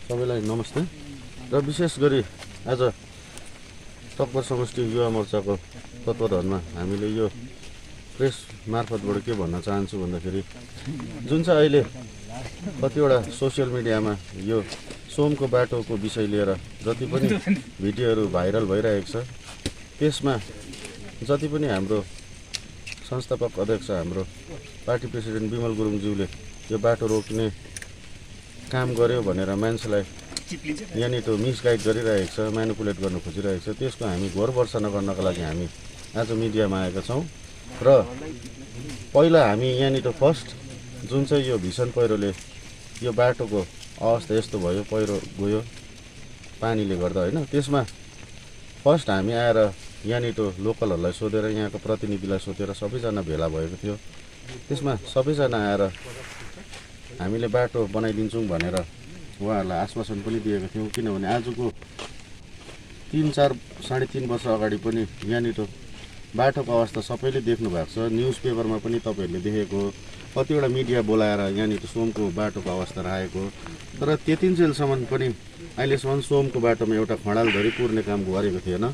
सबैलाई नमस्ते र विशेष गरी आज तकभर समष्टि युवा मोर्चाको तत्त्वावधानमा हामीले यो प्रेस मार्फतबाट के भन्न चाहन्छु भन्दाखेरि जुन चाहिँ अहिले कतिवटा सोसियल मिडियामा यो सोमको बाटोको विषय लिएर जति पनि भिडियोहरू भाइरल भइरहेको छ त्यसमा जति पनि हाम्रो संस्थापक अध्यक्ष हाम्रो पार्टी प्रेसिडेन्ट विमल गुरुङज्यूले यो बाटो रोक्ने काम गर्यो भनेर मान्छेलाई यहाँनिर मिसगाइड गरिरहेको छ, म्यानिपुलेट गर्न खोजिरहेको छ। त्यसको हामी घोर भर्सना गर्नको लागि हामी आज मिडियामा आएका छौँ र पहिला हामी यहाँनिर फर्स्ट जुन चाहिँ यो भीषण पहिरोले यो बाटोको अवस्था यस्तो भयो, पहिरो गयो पानीले गर्दा होइन, त्यसमा फर्स्ट हामी आएर यहाँनिर लोकलहरूलाई सोधेर यहाँको प्रतिनिधिलाई सोधेर सबैजना भेला भएको थियो। त्यसमा सबैजना आएर हामीले बाटो बनाइदिन्छौँ भनेर उहाँहरूलाई आश्वासन पनि दिएको थियौँ। किनभने आजको 3-4-3.5 वर्ष अगाडि पनि यहाँनिर बाटोको अवस्था सबैले देख्नु भएको छ, न्युज पेपरमा पनि तपाईँहरूले देखेको, कतिवटा मिडिया बोलाएर यहाँनिर सोमको बाटोको अवस्था राखेको, तर त्यतिन्जेलसम्म पनि अहिलेसम्म सोमको बाटोमा एउटा खडालधरी पुर्ने काम गरेको थिएन।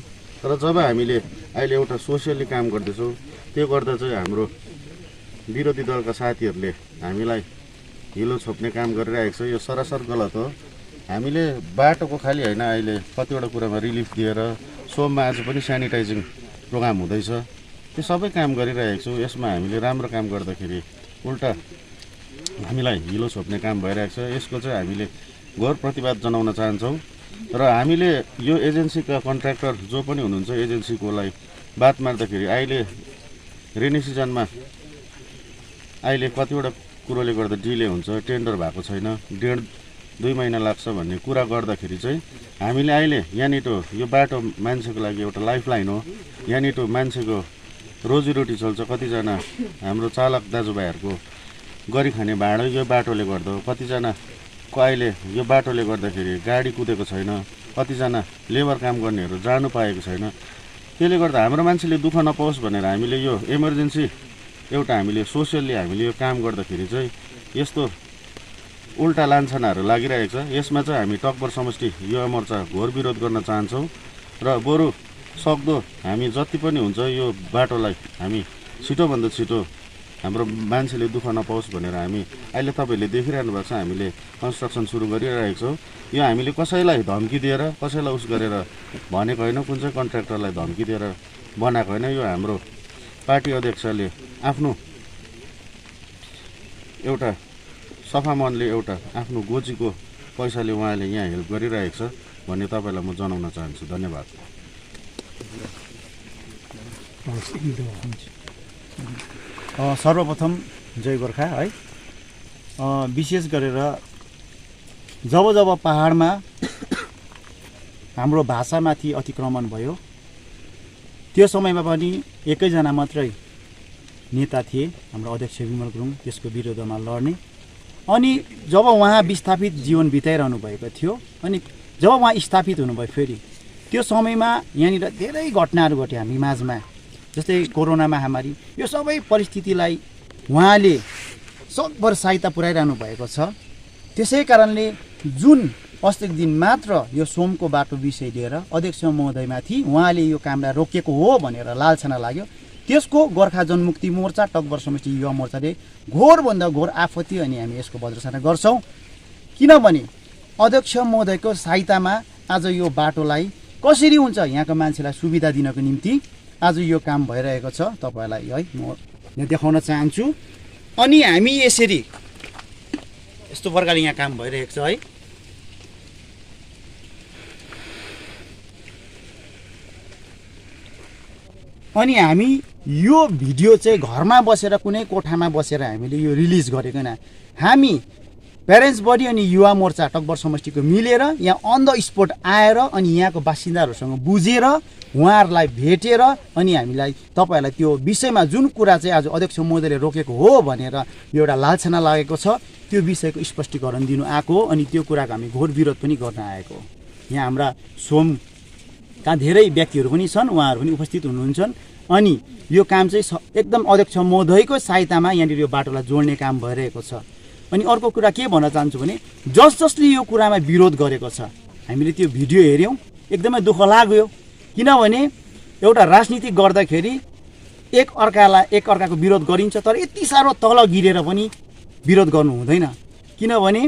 तर जब हामीले अहिले एउटा सोसियली काम गर्दैछौँ त्यो गर्दा चाहिँ हाम्रो विरोधी दलका साथीहरूले हामीलाई हिलो छोप्ने काम गरिरहेको छ। यो सरासर गलत हो। हामीले बाटोको खालि होइन, अहिले कतिवटा कुरामा रिलिफ दिएर सोममा आज पनि सेनिटाइजिङ प्रोग्राम हुँदैछ, त्यो सबै काम गरिरहेको छौँ। यसमा हामीले राम्रो काम गर्दाखेरि उल्टा हामीलाई हिलो छोप्ने काम भइरहेको छ। यसको चाहिँ हामीले घोर प्रतिवाद जनाउन चाहन्छौँ र हामीले यो एजेन्सीका कन्ट्र्याक्टर जो पनि हुनुहुन्छ एजेन्सीकोलाई बात मार्दाखेरि अहिले रेनी सिजनमा अहिले कतिवटा कुरोले गर्दा डिले हुन्छ, टेन्डर भएको छैन, 1.5-2 महिना लाग्छ भन्ने कुरा गर्दाखेरि चाहिँ हामीले अहिले यहाँनिर यो बाटो मान्छेको लागि एउटा लाइफलाइन हो। यहाँनिर मान्छेको रोजीरोटी चल्छ, कतिजना हाम्रो चालक दाजुभाइहरूको गरी खाने भाडा यो बाटोले गर्दा हो, कतिजनाको अहिले यो बाटोले गर्दाखेरि गाडी कुदेको छैन, कतिजना लेबर काम गर्नेहरू जानु पाएको छैन। त्यसले गर्दा हाम्रो मान्छेले दुःख नपाओस् भनेर हामीले यो इमर्जेन्सी एउटा हामीले सोसियल्ली हामीले यो काम गर्दाखेरि चाहिँ यस्तो उल्टा लान्छनाहरू लागिरहेको छ। यसमा चाहिँ हामी तकभर समष्टि युवा मोर्चा घोर विरोध गर्न चाहन्छौँ र बरु सक्दो हामी जति पनि हुन्छ यो बाटोलाई हामी छिटोभन्दा छिटो हाम्रो मान्छेले दुःख नपाओस् भनेर हामी अहिले तपाईँहरूले देखिरहनु भएको छ, हामीले कन्स्ट्रक्सन सुरु गरिरहेको छौँ। यो हामीले कसैलाई धम्की दिएर कसैलाई उस गरेर भनेको होइन, कुन चाहिँ कन्ट्र्याक्टरलाई धम्की दिएर बनाएको होइन। यो हाम्रो पार्टी अध्यक्षले आफ्नो एउटा सफा मनले एउटा आफ्नो गोजीको पैसाले उहाँले यहाँ हेल्प गरिरहेको छ भन्ने तपाईँलाई म जनाउन चाहन्छु। धन्यवाद। सर्वप्रथम जय गोर्खा है। विशेष गरेर जब जब पहाडमा हाम्रो भाषामाथि अतिक्रमण भयो त्यो समयमा पनि एकैजना मात्रै नेता थिए, हाम्रो अध्यक्ष विमल गुरुङ, त्यसको विरोधमा लड्ने। अनि जब उहाँ विस्थापित जीवन बिताइरहनु भएको थियो अनि जब उहाँ स्थापित हुनुभयो फेरि त्यो समयमा यहाँनिर धेरै घटनाहरू घट्यो हामी माझमा, जस्तै कोरोना महामारी। यो सबै परिस्थितिलाई उहाँले सकभर सहायता पुर्याइरहनु भएको छ। त्यसै कारणले जुन अस्तिको दिन मात्र यो सोमको बाटो विषय लिएर अध्यक्ष महोदयमाथि उहाँले यो कामलाई रोकेको हो भनेर लालछना लाग्यो। त्यसको गोर्खा जनमुक्ति मोर्चा तकभर समष्टि युवा मोर्चाले घोरभन्दा घोर आपत्ति अनि हामी यसको वज्रसेना गर्छौँ। किनभने अध्यक्ष महोदयको सहायतामा आज यो बाटोलाई कसरी हुन्छ यहाँको मान्छेलाई सुविधा दिनको निम्ति आज यो काम भइरहेको छ, तपाईँहरूलाई है म देखाउन चाहन्छु। अनि हामी यसरी यस्तो प्रकारले यहाँ काम भइरहेको छ है। अनि हामी यो भिडियो चाहिँ घरमा बसेर कुनै कोठामा बसेर हामीले यो रिलिज गरेको होइन। हामी प्यारेन्ट्स बडी अनि युवा मोर्चा तकभर समष्टिको मिलेर यहाँ अन द स्पोट आएर अनि यहाँको बासिन्दाहरूसँग बुझेर उहाँहरूलाई भेटेर अनि हामीलाई तपाईँहरूलाई त्यो विषयमा जुन कुरा चाहिँ आज अध्यक्ष महोदयले रोकेको हो भनेर एउटा लालछना लागेको छ त्यो विषयको स्पष्टीकरण दिनु आएको हो। अनि त्यो कुराको हामी घोर विरोध पनि गर्न आएको हो। यहाँ हाम्रा सोमका धेरै व्यक्तिहरू पनि छन्, उहाँहरू पनि उपस्थित हुनुहुन्छन्। अनि यो काम चाहिँ एकदम अध्यक्ष महोदयको सहायतामा यहाँनिर यो बाटोलाई जोड्ने काम भइरहेको छ। अनि अर्को कुरा के भन्न चाहन्छु भने जसले यो कुरामा विरोध गरेको छ हामीले त्यो भिडियो हेऱ्यौँ, एकदमै दुःख लाग्यो। किनभने एउटा राजनीति गर्दाखेरि एकअर्काको विरोध गरिन्छ, तर यति साह्रो तल गिरेर पनि विरोध गर्नु हुँदैन। किनभने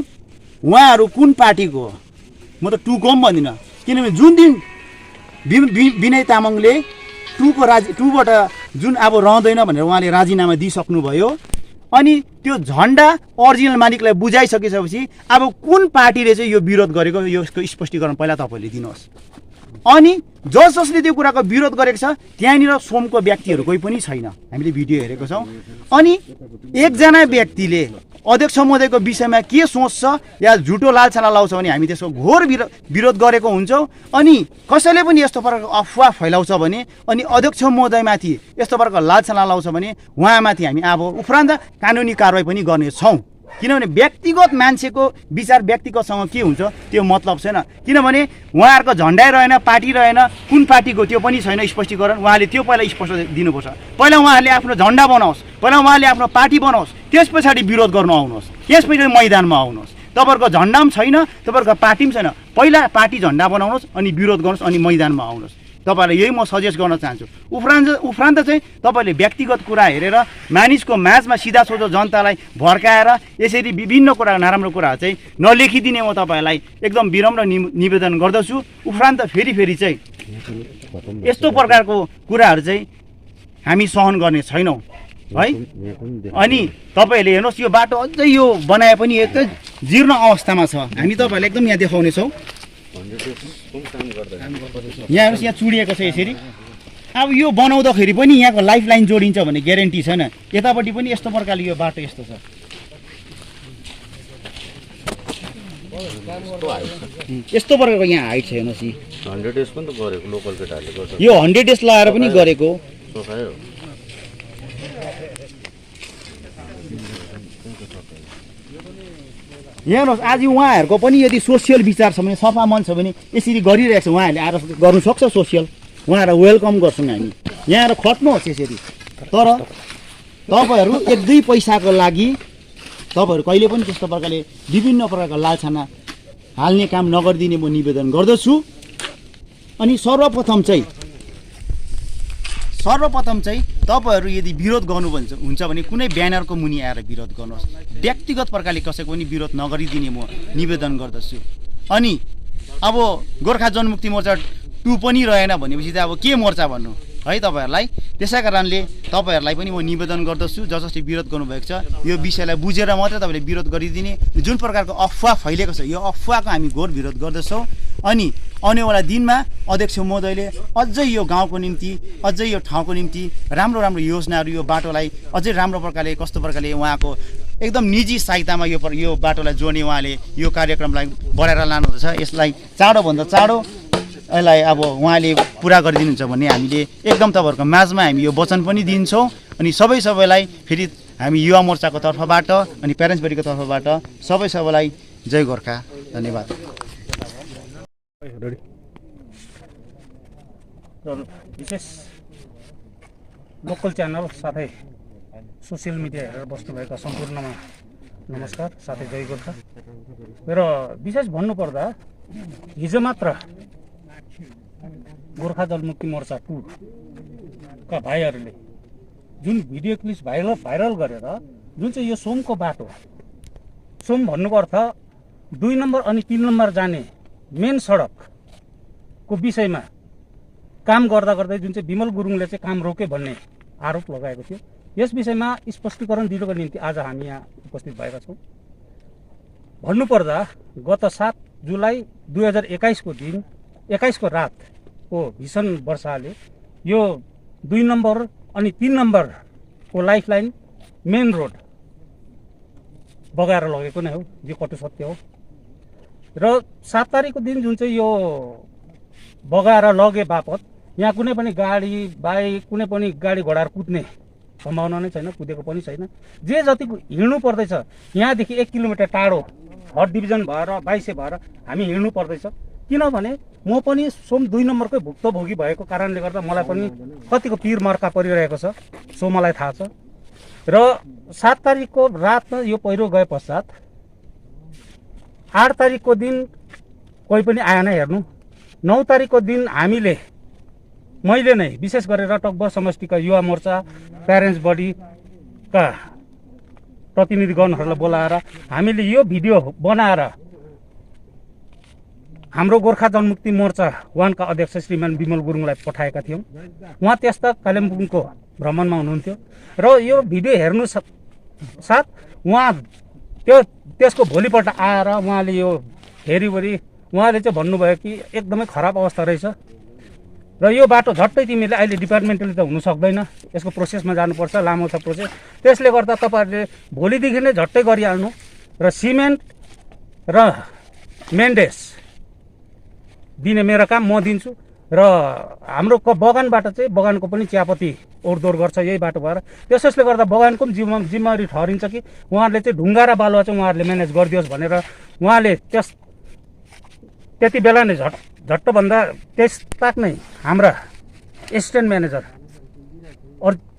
उहाँहरू कुन पार्टीको हो म त टुको पनि भन्दिनँ। किनभने जुन दिन विनय तामाङले टुबाट जुन अब रहँदैन भनेर उहाँले राजीनामा दिइसक्नुभयो, अनि त्यो झन्डा ओरिजिनल मालिकलाई बुझाइसकेपछि अब कुन पार्टीले चाहिँ यो विरोध गरेको यसको स्पष्टीकरण पहिला तपाईँले दिनुहोस्। अनि जसले त्यो कुराको विरोध गरेको छ त्यहाँनिर सोमको व्यक्तिहरू कोही पनि छैन, हामीले भिडियो हेरेको छौँ। अनि एकजना व्यक्तिले अध्यक्ष महोदयको विषयमा के सोच्छ या झुटो लालछना लाउँछ भने हामी त्यसको घोर विरोध गरेको हुन्छौँ। अनि कसैले पनि यस्तो प्रकारको अफवाह फैलाउँछ भने अनि अध्यक्ष महोदयमाथि यस्तो प्रकारको लालछना लाउँछ भने उहाँमाथि हामी अब उपरान्त कानुनी कारवाही पनि गर्नेछौँ। किनभने व्यक्तिगत मान्छेको विचार व्यक्तिगतसँग के हुन्छ त्यो मतलब छैन। किनभने उहाँहरूको झन्डै रहेन, पार्टी रहेन, कुन पार्टीको त्यो पनि छैन स्पष्टीकरण। उहाँले त्यो पहिला स्पष्ट दिनुपर्छ। पहिला उहाँले आफ्नो झन्डा बनाओस्, पहिला उहाँले आफ्नो पार्टी बनाओस्, त्यस पछाडि विरोध गर्नु आउनुहोस्, त्यस पछाडि मैदानमा आउनुहोस्। तपाईँहरूको झन्डा पनि छैन, तपाईँहरूको पार्टी पनि छैन, पहिला पार्टी झन्डा बनाउनुहोस् अनि विरोध गर्नुहोस् अनि मैदानमा आउनुहोस्। तपाईँलाई यही म सजेस्ट गर्न चाहन्छु। उपरान्त चाहिँ तपाईँले व्यक्तिगत कुरा हेरेर मानिसको माझमा सिधा सोझो जनतालाई भड्काएर यसरी विभिन्न कुरा नराम्रो कुराहरू चाहिँ नलेखिदिने म तपाईँलाई एकदम विनम्र निवेदन गर्दछु। उपरान्त फेरि चाहिँ यस्तो प्रकारको कुराहरू चाहिँ हामी सहन गर्ने छैनौँ है। अनि तपाईँहरूले हेर्नुहोस् यो बाटो अझै यो बनाए पनि एकदमै जीर्ण अवस्थामा छ। हामी तपाईँहरूलाई एकदम यहाँ देखाउनेछौँ। यहाँ हेर्नुहोस्, यहाँ चुडिएको छ यसरी। अब यो बनाउँदाखेरि पनि यहाँको लाइफ लाइन जोडिन्छ भन्ने ग्यारेन्टी छैन। यतापट्टि पनि यस्तो प्रकारले यो बाटो यस्तो छ। यस्तो प्रकारको यहाँ हाइट छ। हेर्नुहोस् 100 डेज पनि त गरेको लोकल केटाहरूले गर्छ। यो 100 डेज लगाएर पनि गरेको। हेर्नुहोस् आज उहाँहरूको पनि यदि सोसियल विचार छ भने, सफा मन छ भने यसरी गरिरहेको छ। उहाँहरूले आएर गर्नु सक्छ सोसियल, उहाँहरूलाई वेलकम गर्छौँ हामी। यहाँ आएर खट्नुहोस् यसरी। तर तपाईँहरू 1-2 पैसाको लागि तपाईँहरू कहिले पनि त्यस्तो प्रकारले विभिन्न प्रकारको लालछना हाल्ने काम नगरिदिने म निवेदन गर्दछु। अनि सर्वप्रथम चाहिँ तपाईँहरू यदि विरोध गर्नु हुन्छ भने कुनै ब्यानरको मुनि आएर विरोध गर्नुहोस्। व्यक्तिगत प्रकारले कसैको पनि विरोध नगरिदिने म निवेदन गर्दछु। अनि अब गोर्खा जनमुक्ति मोर्चा 2 पनि रहेन भनेपछि त अब के मोर्चा भन्नु है तपाईँहरूलाई। त्यसै कारणले तपाईँहरूलाई पनि म निवेदन गर्दछु जसले विरोध गर्नुभएको छ यो विषयलाई बुझेर मात्रै तपाईँले विरोध गरिदिने। जुन प्रकारको अफवाह फैलेको छ यो अफवाहको हामी घोर विरोध गर्दछौँ। अनि आउनेवाला दिनमा अध्यक्ष महोदयले अझै यो गाउँको निम्ति, अझै यो ठाउँको निम्ति राम्रो योजनाहरू, यो बाटोलाई अझै राम्रो प्रकारले कस्तो प्रकारले उहाँको एकदम निजी सहायतामा यो बाटोलाई जोड्ने उहाँले यो कार्यक्रमलाई बढाएर लानुहुँदैछ। यसलाई चाँडोभन्दा चाँडो यसलाई अब उहाँले पुरा गरिदिनुहुन्छ भन्ने हामीले एकदम तपाईँहरूको माझमा हामी यो वचन पनि दिन्छौँ। अनि सबैलाई फेरि हामी युवा मोर्चाको तर्फबाट अनि प्यारेन्ट्स बडीको तर्फबाट सबैलाई जय गोर्खा, धन्यवाद। विशेष लोकल च्यानल साथै सोसियल मिडिया हेरेर बस्नुभएका सम्पूर्णमा नमस्कार, साथै जय गोर्खा। र विशेष भन्नुपर्दा हिजो मात्र गोर्खा जनमुक्ति मोर्चा 2 का भाइहरूले जुन भिडियो क्लिप भाइरल गरेर जुन चाहिँ यो सोमको बाटो, सोम भन्नुको अर्थ 2 नम्बर अनि 3 नम्बर जाने मेन सडकको विषयमा काम गर्दै जुन चाहिँ विमल गुरुङले चाहिँ काम रोके भन्ने आरोप लगाएको थियो, यस विषयमा स्पष्टीकरण दिनको निम्ति आज हामी यहाँ उपस्थित भएका छौँ। भन्नुपर्दा गत 7 जुलाई 2021 को दिन 21 को रातको भीषण वर्षाले यो 2 नम्बर अनि 3 नम्बरको लाइफ लाइन मेन रोड बगाएर लगेको नै हो, यो कटु सत्य हो। र 7 तारिकको दिन जुन चाहिँ यो बगाएर लगे बापत यहाँ कुनै पनि गाडी बाइक कुनै पनि गाडी घोडाहरू कुद्ने सम्भावना नै छैन, कुदेको पनि छैन। जे जतिको हिँड्नु पर्दैछ यहाँदेखि 1 किलोमिटर टाढो हट डिभिजन भएर 22 भएर हामी हिँड्नु पर्दैछ। किनभने म पनि सोम 2 नम्बरकै भुक्तभोगी भएको कारणले गर्दा मलाई पनि कतिको पिर मर्का परिरहेको छ सो मलाई थाहा छ। र 7 तारिकको रातमा यो पहिरो गए पश्चात 8 तारिकको दिन कोही पनि आएन हेर्नु। 9 तारिकको दिन मैले नै विशेष गरेर टकभर समष्टिका युवा मोर्चा प्यारेन्ट्स बडीका प्रतिनिधिगणहरूलाई बोलाएर हामीले यो भिडियो बनाएर हाम्रो गोर्खा जनमुक्ति मोर्चा 1 का अध्यक्ष श्रीमान विमल गुरुङलाई पठाएका थियौँ। उहाँ त्यस्ता कालिम्पोङको भ्रमणमा हुनुहुन्थ्यो र यो भिडियो हेर्नु साथ उहाँ त्यसको भोलिपल्ट आएर उहाँले यो हेरिवरी उहाँले चाहिँ भन्नुभयो कि एकदमै खराब अवस्था रहेछ र यो बाटो झट्टै तिमीले अहिले डिपार्टमेन्टली त हुन सक्दैन, यसको प्रोसेसमा जानुपर्छ, लामो छ प्रोसेस, त्यसले गर्दा तपाईँहरूले भोलिदेखि नै झट्टै गरिहाल्नु र सिमेन्ट र मेन्डेस दिने मेरो काम म दिन्छु र हाम्रो बगानबाट चाहिँ बगानको पनि चियापत्ती ओरदोर गर्छ यही बाटो भएर, त्यसैले गर्दा बगानको पनि जिम्मेवारी ठहरिन्छ कि उहाँहरूले चाहिँ ढुङ्गा र बालुवा चाहिँ उहाँहरूले म्यानेज गरिदियोस् भनेर उहाँले त्यति बेला नै झट्टभन्दा त्यसताक नै हाम्रा एसिस्टेन्ट म्यानेजर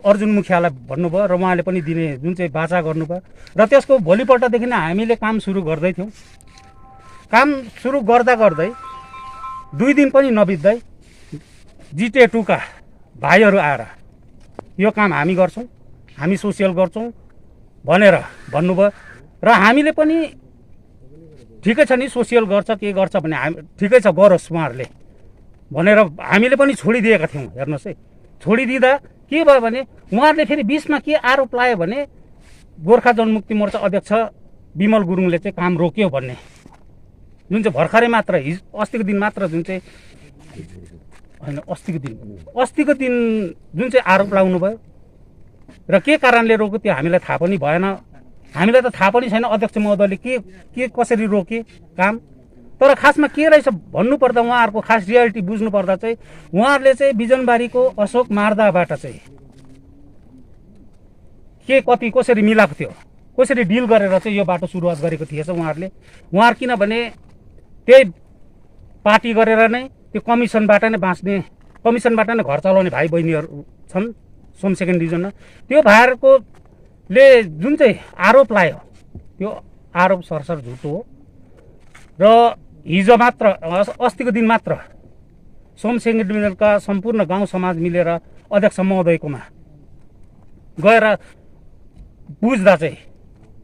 अर्जुन मुखियालाई भन्नुभयो र उहाँले पनि दिने जुन चाहिँ बाचा गर्नुभयो र त्यसको भोलिपल्टदेखि नै हामीले काम सुरु गर्दै थियौँ। काम सुरु गर्दा गर्दै 2 दिन पनि नबित्दै GTA 2 का भाइहरू आएर यो काम हामी गर्छौँ, हामी सोसियल गर्छौँ भनेर भन्नुभयो र हामीले पनि ठिकै छ नि सोसियल गर्छ के गर्छ भने ठिकै छ गरोस् उहाँहरूले भनेर हामीले पनि छोडिदिएका थियौँ। हेर्नुहोस् है, छोडिदिँदा के भयो भने उहाँहरूले फेरि बिचमा के आरोप लगायो भने गोर्खा जनमुक्ति मोर्चा अध्यक्ष विमल गुरुङले चाहिँ काम रोक्यो भन्ने, जुन चाहिँ भर्खरै मात्र अस्तिको दिन मात्र जुन चाहिँ होइन अस्तिको दिन जुन चाहिँ आरोप लगाउनु भयो र के कारणले रोक्यो त्यो हामीलाई थाहा पनि भएन, हामीलाई त थाहा पनि छैन अध्यक्ष महोदयले के कसरी रोके काम। तर खासमा के रहेछ भन्नुपर्दा उहाँहरूको खास रियालिटी बुझ्नुपर्दा चाहिँ उहाँहरूले चाहिँ बिजनबारीको अशोक मार्दाबाट चाहिँ के कति कसरी मिलाएको थियो, कसरी डिल गरेर चाहिँ यो बाटो सुरुवात गरेको थिएछ उहाँहरू किनभने त्यही पार्टी गरेर नै त्यो कमिसनबाट नै बाँच्ने, कमिसनबाट नै घर चलाउने भाइ बहिनीहरू छन् सोम सेकेन्ड डिभिजनमा। त्यो भाइहरूकोले जुन चाहिँ आरोप लायो त्यो आरोप सरसर झुटो हो र हिजो मात्र अस्तिको दिन मात्र सोम सेकेन्ड डिभिजनका सम्पूर्ण गाउँ समाज मिलेर अध्यक्ष महोदयकोमा गएर बुझ्दा चाहिँ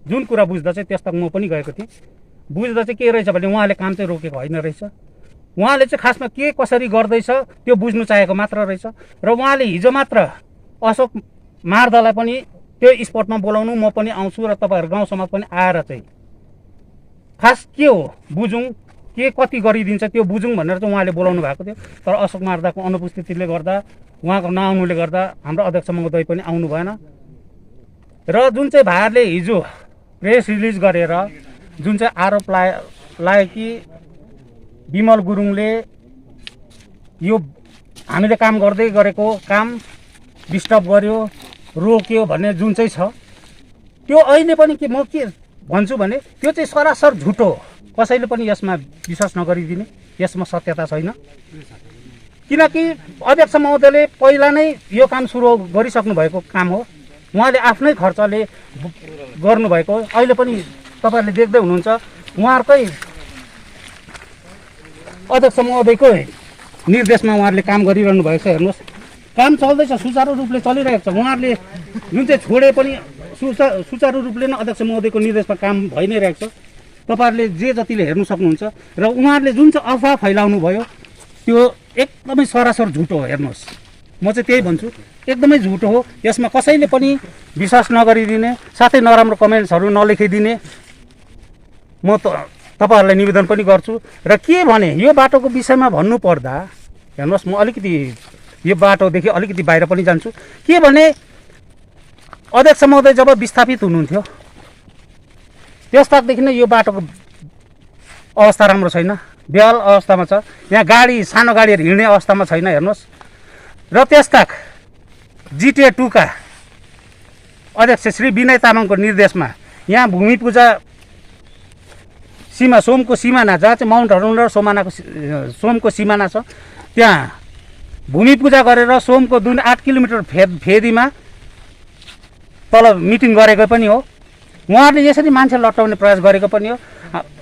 जुन कुरा बुझ्दा चाहिँ त्यस तक म पनि गएको थिएँ। बुझ्दा चाहिँ के रहेछ भने उहाँले काम चाहिँ रोकेको होइन रहेछ, उहाँले चाहिँ खासमा के कसरी गर्दैछ त्यो बुझ्नु चाहेको मात्र रहेछ र उहाँले हिजो मात्र अशोक मार्दालाई पनि त्यो स्पटमा बोलाउनु, म पनि आउँछु र तपाईँहरू गाउँ समाज पनि आएर चाहिँ खास के हो बुझौँ, के कति गरिदिन्छ त्यो बुझौँ भनेर चाहिँ उहाँले बोलाउनु भएको थियो। तर अशोक मार्दाको अनुपस्थितिले गर्दा उहाँको नआउनुले गर्दा हाम्रो अध्यक्ष महोदय पनि आउनु भएन र जुन चाहिँ भाइहरूले हिजो प्रेस रिलिज गरेर जुन चाहिँ आरोप लायो कि विमल गुरुङले यो हामीले काम गर्दै गरेको काम डिस्टर्ब गर्यो रोक्यो भन्ने जुन चाहिँ छ त्यो अहिले पनि के म के भन्छु भने त्यो चाहिँ सरासर झुटो हो, कसैले पनि यसमा विश्वास नगरिदिने, यसमा सत्यता छैन। किनकि अध्यक्ष महोदयले पहिला नै यो काम सुरु गरिसक्नु भएको काम हो, उहाँले आफ्नै खर्चले गर्नुभएको, अहिले पनि तपाईँहरूले देख्दै हुनुहुन्छ उहाँहरूकै अध्यक्ष महोदयको निर्देशमा उहाँहरूले काम गरिरहनु भएको छ। हेर्नुहोस् काम चल्दैछ, सुचारू रूपले चलिरहेको छ। उहाँहरूले जुन चाहिँ छोडे पनि सुचारू रूपले नै अध्यक्ष महोदयको निर्देशमा काम भइ नै रहेको छ। तपाईँहरूले जे जतिले हेर्नु सक्नुहुन्छ र उहाँहरूले जुन चाहिँ अफवाह फैलाउनु भयो त्यो एकदमै सरासर झुटो हो। हेर्नुहोस् म चाहिँ त्यही भन्छु, एकदमै झुटो हो, यसमा कसैले पनि विश्वास नगरिदिने, साथै नराम्रो कमेन्ट्सहरू नलेखिदिने म तपाईँहरूलाई निवेदन पनि गर्छु। र के भने यो बाटोको विषयमा भन्नुपर्दा हेर्नुहोस्, म अलिकति यो बाटोदेखि अलिकति बाहिर पनि जान्छु। के भने अध्यक्ष महोदय जब विस्थापित हुनुहुन्थ्यो त्यसताकदेखि नै यो बाटोको अवस्था राम्रो छैन, बेहाल अवस्थामा छ। यहाँ गाडी, सानो गाडीहरू हिँड्ने अवस्थामा छैन। हेर्नुहोस् र त्यसताक GTA 2 का अध्यक्ष श्री विनय तामाङको निर्देशमा यहाँ भूमि पूजा सीमा सोमको सिमाना जहाँ चाहिँ माउन्ट हरुण र सोमको सिमाना छ त्यहाँ भूमि पूजा गरेर सोमको 8 किलोमिटर फेदीमा तल मिटिङ गरेको पनि हो। उहाँहरूले यसरी मान्छे लट्टाउने प्रयास गरेको पनि हो।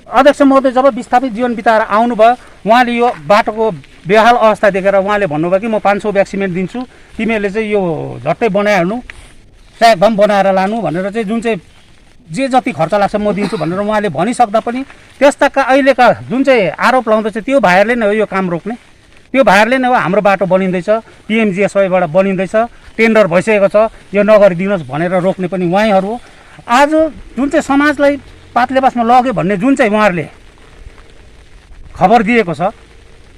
अध्यक्ष महोदय जब विस्थापित जीवन बिताएर आउनुभयो, उहाँले यो बाटोको बेहाल अवस्था देखेर उहाँले भन्नुभयो कि म 500 ब्याग सिमेन्ट दिन्छु, तिमीहरूले चाहिँ यो झट्टै बनाइहाल्नु, ट्र्याक भम बनाएर लानु भनेर चाहिँ जुन चाहिँ जे जति खर्च लाग्छ म दिन्छु भनेर उहाँले भनिसक्दा पनि त्यस्ता अहिलेका जुन चाहिँ आरोप लाउँदैछ त्यो भाइहरूले नै हो यो काम रोक्ने, त्यो भाइहरूले नै हो हाम्रो बाटो बनिँदैछ, पिएमजिएसवाईबाट बनिँदैछ, टेन्डर भइसकेको छ, यो नगरिदिनुहोस् भनेर रोक्ने पनि उहाँहरू हो। आज जुन चाहिँ समाजलाई पातले बासमा लग्यो भन्ने जुन चाहिँ उहाँहरूले खबर दिएको छ,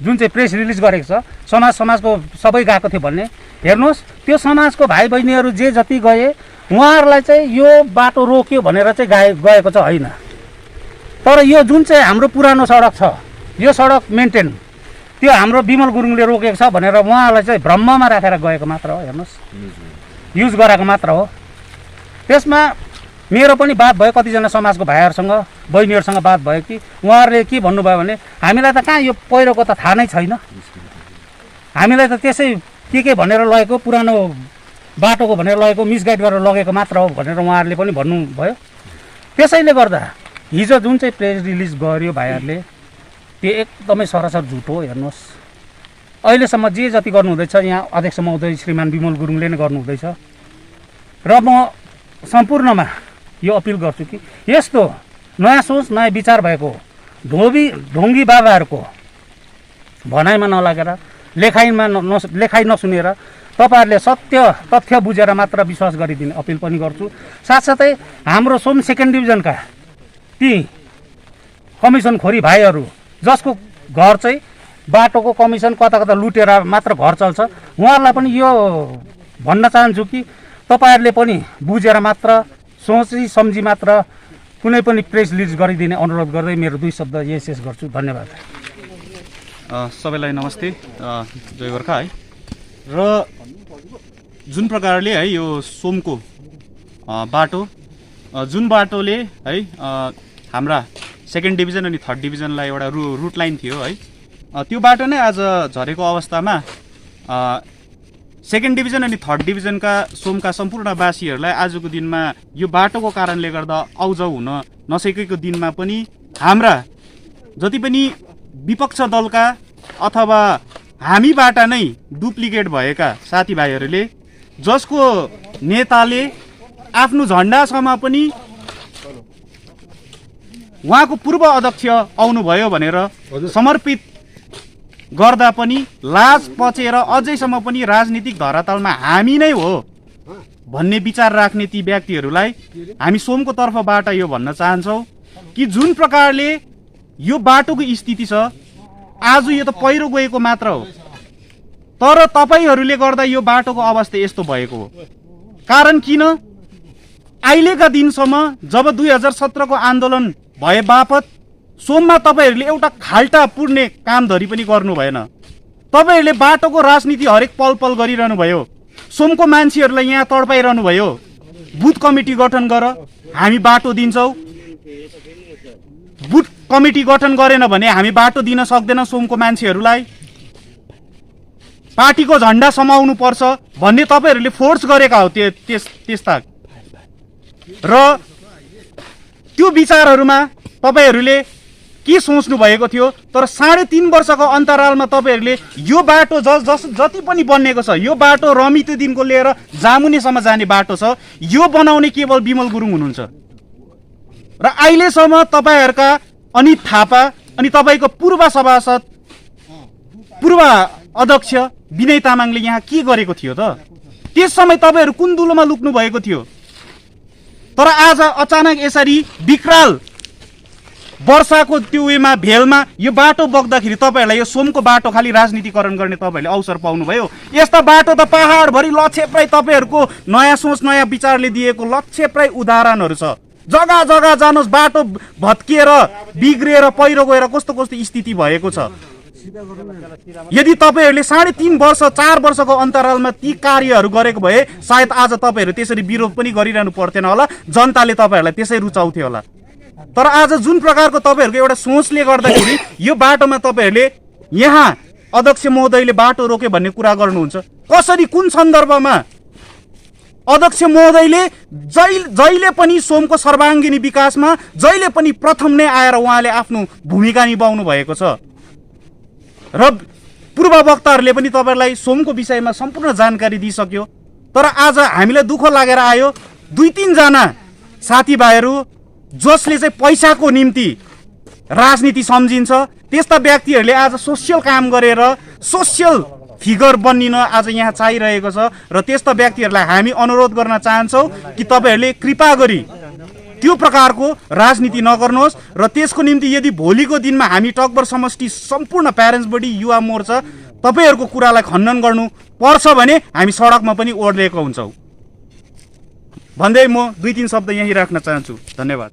जुन चाहिँ प्रेस रिलिज गरेको छ, समाजको सबै गएको थियो भन्ने, हेर्नुहोस् त्यो समाजको भाइ बहिनीहरू जे जति गए उहाँहरूलाई चाहिँ यो बाटो रोक्यो भनेर चाहिँ गएको चाहिँ होइन। तर यो जुन चाहिँ हाम्रो पुरानो सडक छ, यो सडक मेन्टेन त्यो हाम्रो विमल गुरुङले रोकेको छ भनेर उहाँहरूलाई चाहिँ भ्रममा राखेर गएको मात्र हो। हेर्नुहोस् युज गराएको मात्र हो। त्यसमा मेरो पनि बात भयो, कतिजना समाजको भाइहरूसँग बहिनीहरूसँग बात भयो कि उहाँहरूले के भन्नुभयो भने हामीलाई त कहाँ यो पहिरोको त थाहा नै छैन, हामीलाई त त्यसै के भनेर लगेको, पुरानो बाटोको भनेर लगेको, मिसगाइड गरेर लगेको मात्र हो भनेर उहाँहरूले पनि भन्नुभयो। त्यसैले गर्दा हिजो जुन चाहिँ प्रेस रिलिज गर्यो भाइहरूले त्यो एकदमै सरासर झुट हो। हेर्नुहोस् अहिलेसम्म जे जति गर्नुहुँदैछ यहाँ अध्यक्ष महोदय श्रीमान विमल गुरुङले नै गर्नुहुँदैछ र म सम्पूर्णमा यो अपिल गर्छु कि यस्तो नयाँ सोच नयाँ विचार भएको ढोङ्गी बाबाहरूको भनाइमा नलागेर लेखाइ नसुनेर तपाईँहरूले सत्य तथ्य बुझेर मात्र विश्वास गरिदिने अपिल पनि गर्छु। साथसाथै हाम्रो सोम सेकेन्ड डिभिजनका ती कमिसनखोरी भाइहरू जसको घर चाहिँ बाटोको कमिसन कता कता लुटेर मात्र घर चल्छ, उहाँहरूलाई पनि यो भन्न चाहन्छु कि तपाईँहरूले पनि बुझेर मात्र सोची सम्झी मात्र कुनै पनि प्रेस रिलिज गरिदिने अनुरोध गर्दै मेरो 2 शब्द यही शेष गर्छु। धन्यवाद। सबैलाई नमस्ते, जय गोर्खा है। र जुन प्रकारले है यो सोमको बाटो, जुन बाटोले है हाम्रा सेकेन्ड डिभिजन अनि थर्ड डिभिजनलाई एउटा रुट लाइन थियो है, त्यो बाटो नै आज झरेको अवस्थामा सेकेन्ड डिभिजन अनि थर्ड डिभिजनका सोमका सम्पूर्ण वासीहरूलाई आजको दिनमा यो बाटोको कारणले गर्दा आउजाउ हुन नसकेको दिनमा पनि हाम्रा जति पनि विपक्ष दलका अथवा हामीबाट नै डुप्लिकेट भएका साथीभाइहरूले जसको नेताले आफ्नो झन्डासम्म पनि उहाँको पूर्व अध्यक्ष आउनुभयो भनेर समर्पित गर्दा पनि लाज पचेर अझैसम्म पनि राजनीतिक धरातलमा हामी नै हो भन्ने विचार राख्ने ती व्यक्तिहरूलाई हामी सोमको तर्फबाट यो भन्न चाहन्छौँ कि जुन प्रकारले यो बाटोको स्थिति छ, आज यो त पहिरो गएको मात्र हो, तर तपाईहरूले गर्दा यो बाटोको अवस्था यस्तो भएको हो। कारण किन? अहिलेका दिनसम्म जब 2017 को आन्दोलन भए बापत सोममा तपाईँहरूले एउटा खाल्टा पुर्ने कामधरी पनि गर्नु भएन। तपाईँहरूले बाटोको राजनीति हरेक पल पल गरिरहनु भयो। सोमको मान्छेहरूलाई यहाँ तडपाइरहनु भयो। बुथ कमिटी गठन गर, हामी बाटो दिन्छौँ। बुथ कमिटी गठन गरेन भने हामी बाटो दिन सक्दैन सोमको मान्छेहरूलाई। पार्टीको झन्डा समाउनु पर्छ भन्ने तपाईँहरूले फोर्स गरेका हो त्यस्ता। र त्यो विचारहरूमा तपाईँहरूले के सोच्नु भएको थियो? तर 3.5 वर्षको अन्तरालमा तपाईँहरूले यो बाटो जति पनि बनिएको छ, यो बाटो रमितोदेखिको लिएर जामुनेसम्म जाने बाटो छ, यो बनाउने केवल विमल गुरुङ हुनुहुन्छ। र अहिलेसम्म तपाईँहरूका अनित थापा अनि तपाईँको पूर्व सभासद पूर्व अध्यक्ष विनय तामाङले यहाँ के गरेको थियो त? त्यस समय तपाईँहरू कुन दुलोमा लुक्नु भएको थियो? तर आज अचानक यसरी विकराल वर्षाको त्यो उयोमा भेलमा यो बाटो बग्दाखेरि तपाईँहरूलाई यो सोमको बाटो खालि राजनीतिकरण गर्ने तपाईँहरूले अवसर पाउनुभयो। यस्ता बाटो त पहाडभरि लक्षेप्राय तपाईँहरूको नयाँ सोच नयाँ विचारले दिएको लक्षेप्राय उदाहरणहरू छ। जग्गा जग्गा जानुहोस्, बाटो भत्किएर बिग्रिएर पहिरो गएर कस्तो कस्तो स्थिति भएको छ। यदि तपाईँहरूले 3.5 वर्ष 4 वर्षको अन्तरालमा ती कार्यहरू गरेको भए सायद आज तपाईँहरू त्यसरी विरोध पनि गरिरहनु पर्थेन होला, जनताले तपाईँहरूलाई त्यसै रुचाउँथ्यो होला। तर आज जुन प्रकारको तपाईँहरूको एउटा सोचले गर्दाखेरि यो बाटोमा तपाईँहरूले यहाँ अध्यक्ष महोदयले बाटो रोके भन्ने कुरा गर्नुहुन्छ। कसरी, कुन सन्दर्भमा? अध्यक्ष महोदयले जहिले पनि सोमको सर्वाङ्गीण विकासमा जहिले पनि प्रथम नै आएर उहाँले आफ्नो भूमिका निभाउनु भएको छ र पूर्व वक्ताहरूले पनि तपाईँहरूलाई सोमको विषयमा सम्पूर्ण जानकारी दिइसक्यो। तर आज हामीलाई दुःख लागेर आयो 2-3 जना साथीभाइहरू जसले चाहिँ पैसाको निम्ति राजनीति सम्झिन्छ त्यस्ता व्यक्तिहरूले आज सोसियल काम गरेर सोसियल फिगर बन्निन आज यहाँ चाहिरहेको छ र त्यस्ता व्यक्तिहरूलाई हामी अनुरोध गर्न चाहन्छौँ कि तपाईँहरूले कृपा गरी त्यो प्रकारको राजनीति नगर्नुहोस् र त्यसको निम्ति यदि भोलिको दिनमा हामी टकभर समष्टि सम्पूर्ण प्यारेन्ट्स बडी युवा मोर्चा तपाईँहरूको कुरालाई खण्डन गर्नु पर्छ भने हामी सडकमा पनि ओर्लिएका हुन्छौँ भन्दै म 2-3 शब्द यहीँ राख्न चाहन्छु। धन्यवाद।